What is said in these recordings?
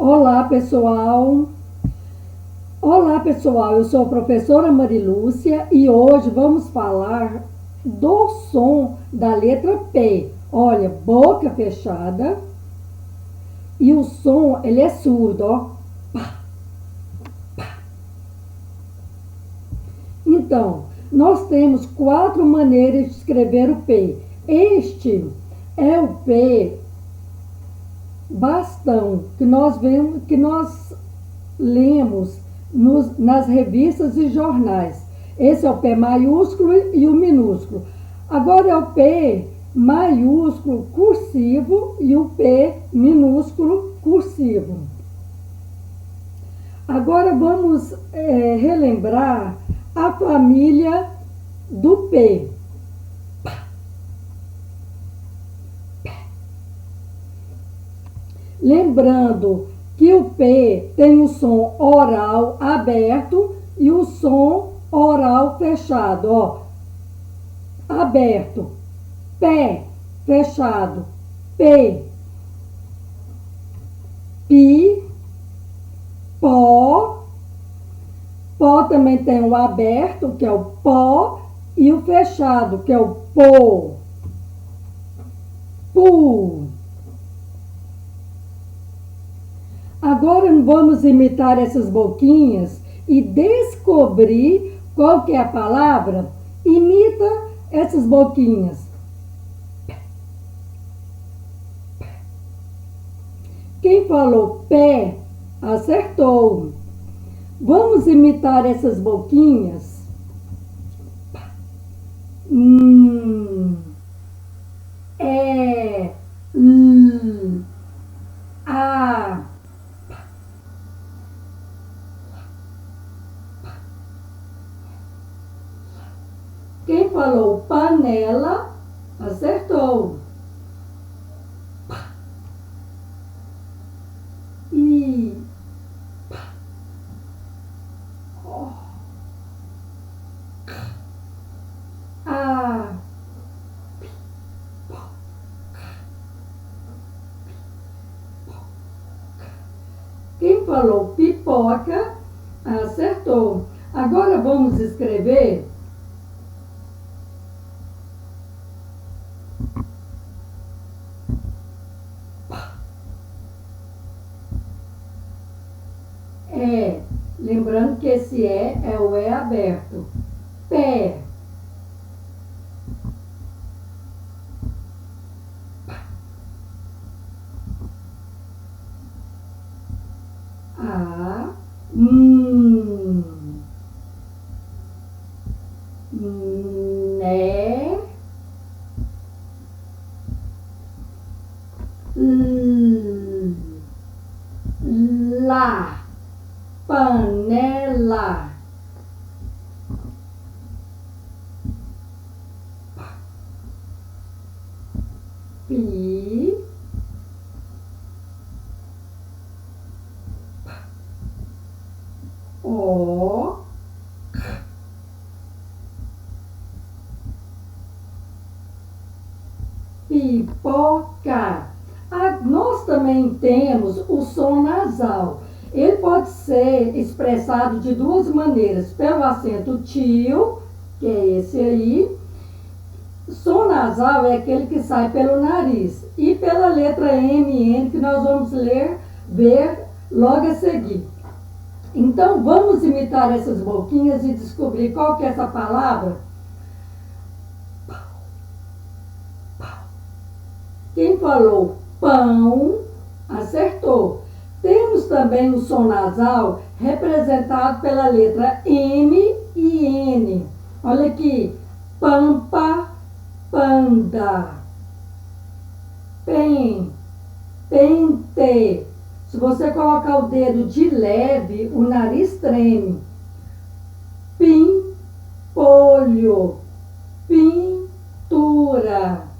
Olá, pessoal! Olá, pessoal! Eu sou a professora Marilúcia e hoje vamos falar do som da letra P. Olha, boca fechada e o som, ele é surdo, ó. Pá, pá. Então, nós temos 4 maneiras de escrever o P. Este é o P bastão que nós vemos, que nós lemos nas revistas e jornais. Esse é o P maiúsculo e o minúsculo. Agora é o P maiúsculo cursivo e o P minúsculo cursivo. Agora vamos relembrar a família do P. Lembrando que o P tem o som oral aberto e o som oral fechado, ó. Aberto, pé, fechado, P, pi, pó. Pó também tem o aberto, que é o pó, e o fechado, que é o pô, pu. Agora vamos imitar essas boquinhas e descobrir qual que é a palavra. Imita essas boquinhas. Quem falou pé, acertou. Vamos imitar essas boquinhas. É, a. Quem falou panela, acertou. I. A. Quem falou pipoca, acertou. Agora vamos escrever lembrando que esse é o E aberto. Pé. A. Né. Lá. Panela. Pi. O. Pipoca. Nós também temos o som nasal. Ele pode ser expressado de duas maneiras, pelo acento tio, que é esse aí. Som nasal é aquele que sai pelo nariz. E pela letra MN, que nós vamos ver logo a seguir. Então, vamos imitar essas boquinhas e descobrir qual que é essa palavra. Quem falou pão, acertou. Temos também o som nasal representado pela letra M e N. Olha aqui. Pampa, panda. Pen, pente. Se você colocar o dedo de leve, o nariz treme. Pimpolho, pintura.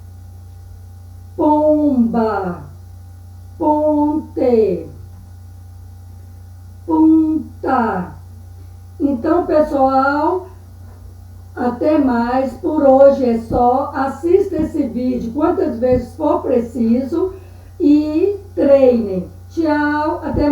Pomba, ponte. Punta. Então, pessoal, até mais. Por hoje é só. Assista esse vídeo quantas vezes for preciso e treinem. Tchau, até mais.